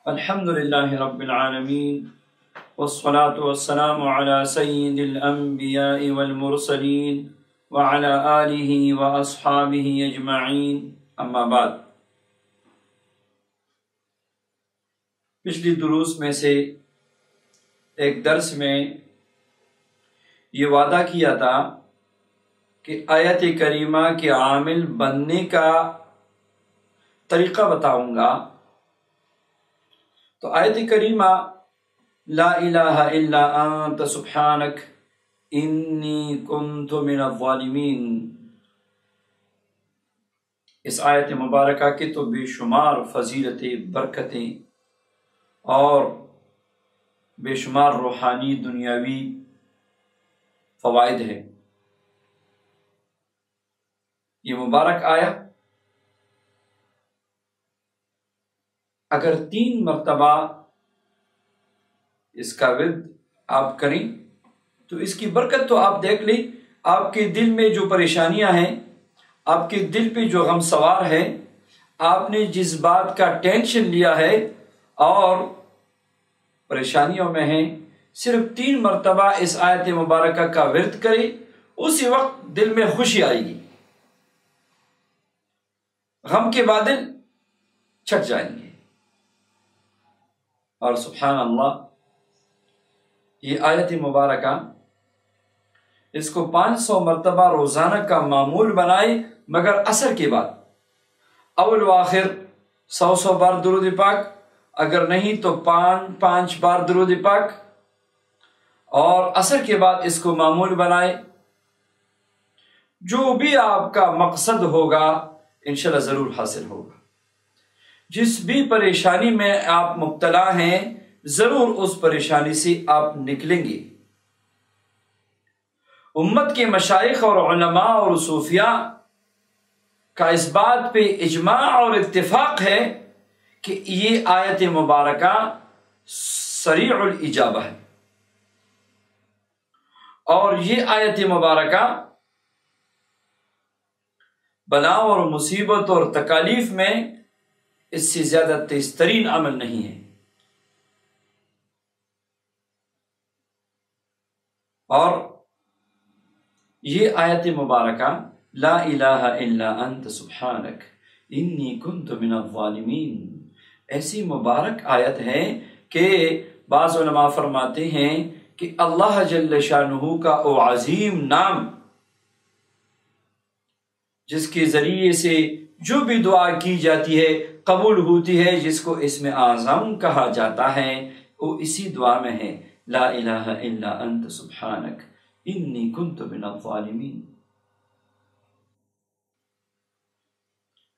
الحمد لله رب العالمين والصلاة والسلام على سيد الأنبياء والمرسلين وعلى آله وأصحابه أجمعين أما بعد۔ پچھلی دروس میں سے ایک درس میں یہ وعدہ کیا تھا کہ آیت کریمہ کے عامل بننے کا طریقہ بتاؤں گا۔ تو آیت کریمہ لا الہ الا انت سبحانک انی کنت من الظالمین، اس آیت مبارکہ کے تو بے شمار فضیلتیں، برکتیں اور بے شمار روحانی دنیاوی فوائد ہیں۔ یہ مبارک آیت اگر 3 مرتبہ اس کا ورد آپ کریں تو اس کی برکت تو آپ دیکھ لیں۔ آپ کے دل میں جو پریشانیاں ہیں، آپ کے دل پہ جو غم سوار ہے، آپ نے جس بات کا ٹینشن لیا ہے اور پریشانیوں میں ہیں، صرف 3 مرتبہ اس آیت مبارکہ کا ورد کریں، اسی وقت دل میں خوشی آئے گی، غم کے بادل چھٹ جائیں گے۔ اور سبحان اللہ، یہ آیت مبارکہ اس کو 500 مرتبہ روزانہ کا معمول بنائے، مگر عصر کے بعد اول و آخر 100 بار درود پاک، اگر نہیں تو 5 بار درود پاک، اور عصر کے بعد اس کو معمول بنائے۔ جو بھی آپ کا مقصد ہوگا انشاءاللہ ضرور حاصل ہوگا۔ جس بھی پریشانی میں آپ مبتلا ہیں، ضرور اس پریشانی سے آپ نکلیں گے۔ امت کے مشائخ اور علماء اور صوفیاء کا اس بات پہ اجماع اور اتفاق ہے کہ یہ آیت مبارکہ سریع الاجابہ ہے، اور یہ آیت مبارکہ بلاؤں اور مصیبت اور تکالیف میں اس سے زیادہ تیز ترین عمل نہیں ہے۔ اور یہ آیت مبارکہ لا الہ الا انت سبحانک انی کنت من الظالمین ایسی مبارک آیت ہے کہ بعض علماء فرماتے ہیں کہ اللہ جل شانہ کا وہ عظیم نام جس کے ذریعے سے جو بھی دعا کی جاتی ہے قبول ہوتی ہے، جس کو اسم اعظم کہا جاتا ہے، وہ اسی دعا میں ہے، لا الہ الا انت سبحانک انی کنت من الظالمین۔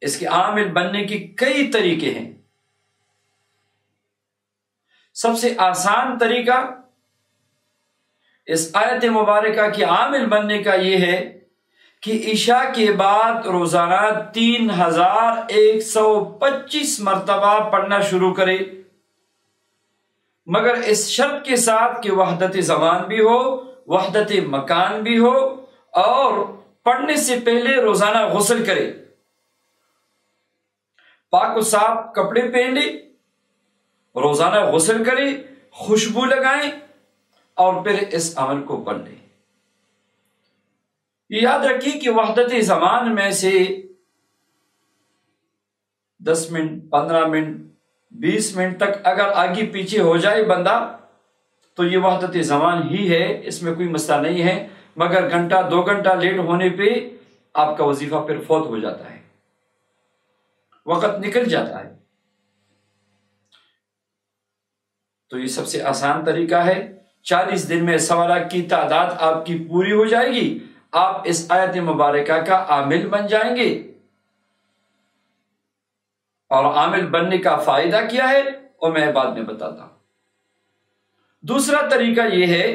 اس کے عامل بننے کے کئی طریقے ہیں۔ سب سے آسان طریقہ اس آیت مبارکہ کے عامل بننے کا یہ ہے کہ عشاء کے بعد روزانہ 3125 مرتبہ پڑھنا شروع کرے، مگر اس شرط کے ساتھ کہ وحدت زمان بھی ہو، وحدت مکان بھی ہو، اور پڑھنے سے پہلے روزانہ غسل کرے، پاک و صاف کپڑے پہن لے، روزانہ غسل کرے، خوشبو لگائیں اور پھر اس عمل کو پڑھ لیں۔ یاد رکھیے کہ وحدت زمان میں سے 10 منٹ، 15 منٹ، 20 منٹ تک اگر آگے پیچھے ہو جائے بندہ تو یہ وحدت زمان ہی ہے، اس میں کوئی مسئلہ نہیں ہے، مگر گھنٹہ 2 گھنٹہ لیٹ ہونے پہ آپ کا وظیفہ پھر فوت ہو جاتا ہے، وقت نکل جاتا ہے۔ تو یہ سب سے آسان طریقہ ہے۔ 40 دن میں سوالہ کی تعداد آپ کی پوری ہو جائے گی، آپ اس آیت مبارکہ کا عامل بن جائیں گے۔ اور عامل بننے کا فائدہ کیا ہے اور میں بعد میں بتاتا ہوں۔ دوسرا طریقہ یہ ہے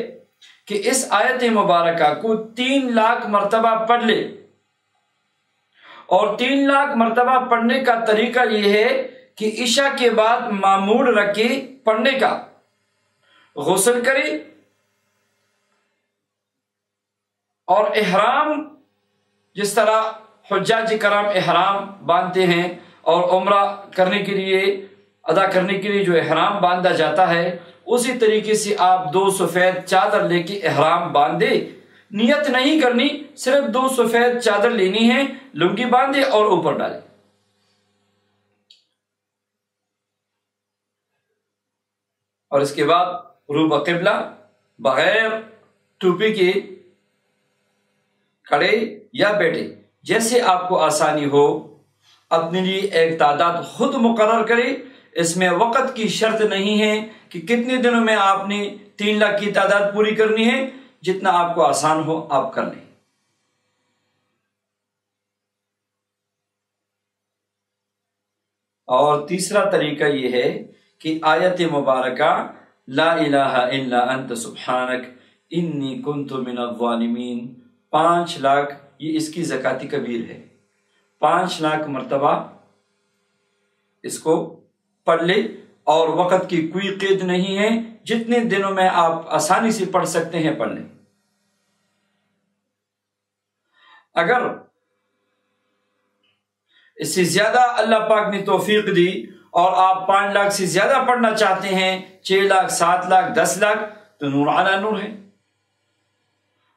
کہ اس آیت مبارکہ کو 3 لاکھ مرتبہ پڑھ لے، اور 3 لاکھ مرتبہ پڑھنے کا طریقہ یہ ہے کہ عشاء کے بعد معمول رکھے پڑھنے کا، غسل کرے اور احرام، جس طرح حجاج کرام احرام باندھتے ہیں اور عمرہ کرنے کے لیے ادا کرنے کے لیے جو احرام باندھا جاتا ہے، اسی طریقے سے آپ 2 سفید چادر لے کے احرام باندھے، نیت نہیں کرنی، صرف 2 سفید چادر لینی ہے، لنگی باندھے اور اوپر ڈالے۔ اور اس کے بعد روبہ قبلہ بغیر ٹوپی کے کھڑے یا بیٹھے، جیسے آپ کو آسانی ہو، اپنے لیے ایک تعداد خود مقرر کرے۔ اس میں وقت کی شرط نہیں ہے کہ کتنے دنوں میں آپ نے 3 لاکھ کی تعداد پوری کرنی ہے، جتنا آپ کو آسان ہو آپ کر لیں۔ اور تیسرا طریقہ یہ ہے کہ آیت مبارکہ لا الہ الا انت سبحانک انی کنت من الظالمین 5 لاکھ، یہ اس کی زکاة کبیر ہے، 5 لاکھ مرتبہ اس کو پڑھ لے، اور وقت کی کوئی قید نہیں ہے، جتنے دنوں میں آپ آسانی سے پڑھ سکتے ہیں پڑھ لیں۔ اگر اس سے زیادہ اللہ پاک نے توفیق دی اور آپ 5 لاکھ سے زیادہ پڑھنا چاہتے ہیں، 6 لاکھ 7 لاکھ 10 لاکھ، تو نور علی نور ہے۔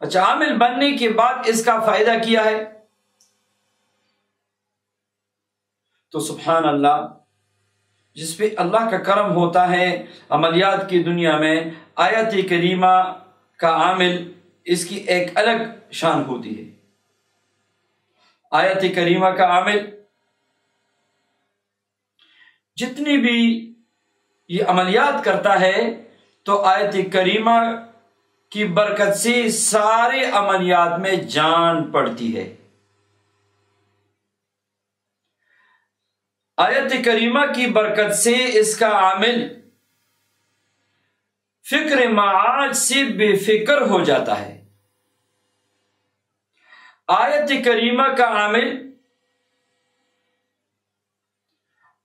اچھا، عامل بننے کے بعد اس کا فائدہ کیا ہے؟ تو سبحان اللہ، جس پہ اللہ کا کرم ہوتا ہے عملیات کی دنیا میں، آیت کریمہ کا عامل اس کی ایک الگ شان ہوتی ہے۔ آیت کریمہ کا عامل جتنی بھی یہ عملیات کرتا ہے، تو آیت کریمہ کی برکت سے سارے عملیات میں جان پڑتی ہے۔ آیت کریمہ کی برکت سے اس کا عامل فکر معاج سے بے فکر ہو جاتا ہے۔ آیت کریمہ کا عامل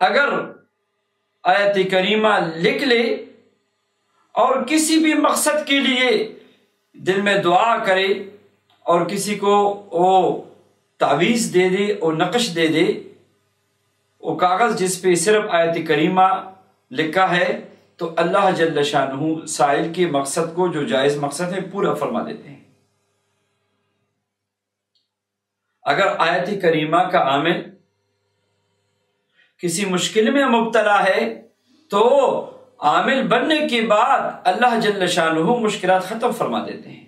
اگر آیت کریمہ لکھ لے اور کسی بھی مقصد کے لیے دل میں دعا کرے، اور کسی کو وہ تعویذ دے دے اور نقش دے دے، وہ کاغذ جس پہ صرف آیت کریمہ لکھا ہے، تو اللہ جل شانہ سائل کے مقصد کو، جو جائز مقصد ہے، پورا فرما دیتے ہیں۔ اگر آیت کریمہ کا عامل کسی مشکل میں مبتلا ہے، تو عامل بننے کے بعد اللہ جل شانہ مشکلات ختم فرما دیتے ہیں۔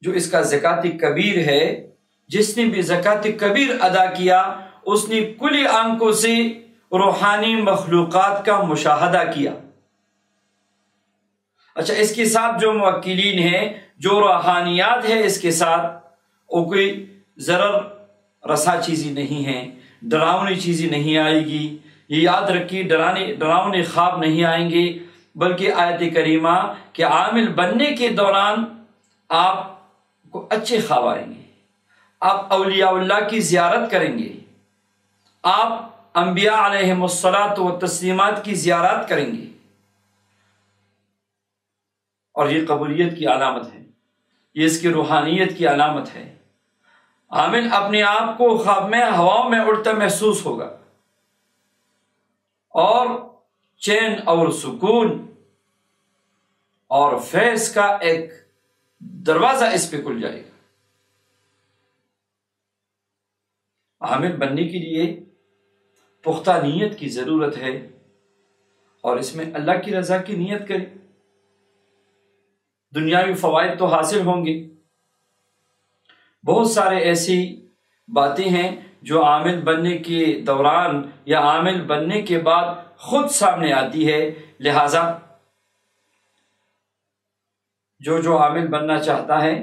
جو اس کا زکاة کبیر ہے، جس نے بھی زکاة کبیر ادا کیا، اس نے کلی آنکھوں سے روحانی مخلوقات کا مشاہدہ کیا۔ اچھا، اس کے ساتھ جو موکلین ہیں، جو روحانیات ہے، اس کے ساتھ وہ کوئی ضرر رسا چیزیں نہیں ہیں، ڈراؤنی چیزیں نہیں آئے گی۔ یہ یاد رکھیے، ڈراؤنے خواب نہیں آئیں گے، بلکہ آیت کریمہ کے عامل بننے کے دوران آپ کو اچھے خواب آئیں گے، آپ اولیاء اللہ کی زیارت کریں گے، آپ انبیاء علیہم الصلاۃ والتسلیمات کی زیارت کریں گے، اور یہ قبولیت کی علامت ہے، یہ اس کی روحانیت کی علامت ہے۔ عامل اپنے آپ کو خواب میں ہواؤں میں اڑتا محسوس ہوگا، اور چین اور سکون اور فیض کا ایک دروازہ اس پہ کھل جائے گا۔ عامل بننے کے لیے پختہ نیت کی ضرورت ہے، اور اس میں اللہ کی رضا کی نیت کریں۔ دنیاوی فوائد تو حاصل ہوں گے، بہت سارے ایسی باتیں ہیں جو عامل بننے کے دوران یا عامل بننے کے بعد خود سامنے آتی ہے، لہذا جو عامل بننا چاہتا ہے،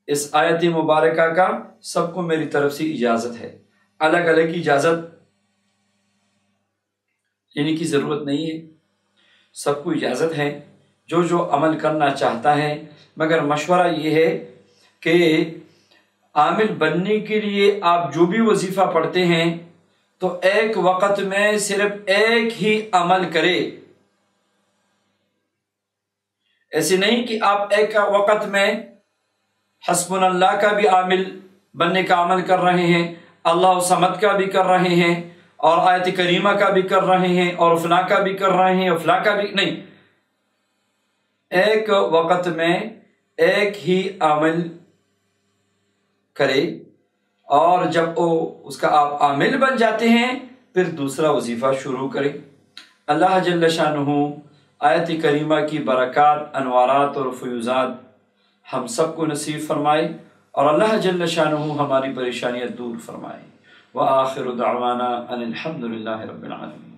اس آیت مبارکہ کا سب کو میری طرف سے اجازت ہے، الگ الگ اجازت لینے کی ضرورت نہیں ہے، سب کو اجازت ہے جو عمل کرنا چاہتا ہے۔ مگر مشورہ یہ ہے کہ عامل بننے کے لیے آپ جو بھی وظیفہ پڑھتے ہیں، تو ایک وقت میں صرف ایک ہی عمل کرے۔ ایسے نہیں کہ آپ ایک وقت میں حسبنا اللہ کا بھی عامل بننے کا عمل کر رہے ہیں، اللہ صمد کا بھی کر رہے ہیں، اور آیت کریمہ کا بھی کر رہے ہیں، اور فلاں کا بھی کر رہے ہیں، اور فلاں کا بھی نہیں، ایک وقت میں ایک ہی عمل کرے، اور جب اس کا آپ عامل بن جاتے ہیں پھر دوسرا وظیفہ شروع کرے۔ اللہ جل شانہ آیت کریمہ کی برکات، انوارات اور فیوزات ہم سب کو نصیب فرمائے، اور اللہ جل شانہ ہماری پریشانیاں دور فرمائے۔ وآخر دعوانا ان الحمد للہ رب العالمین۔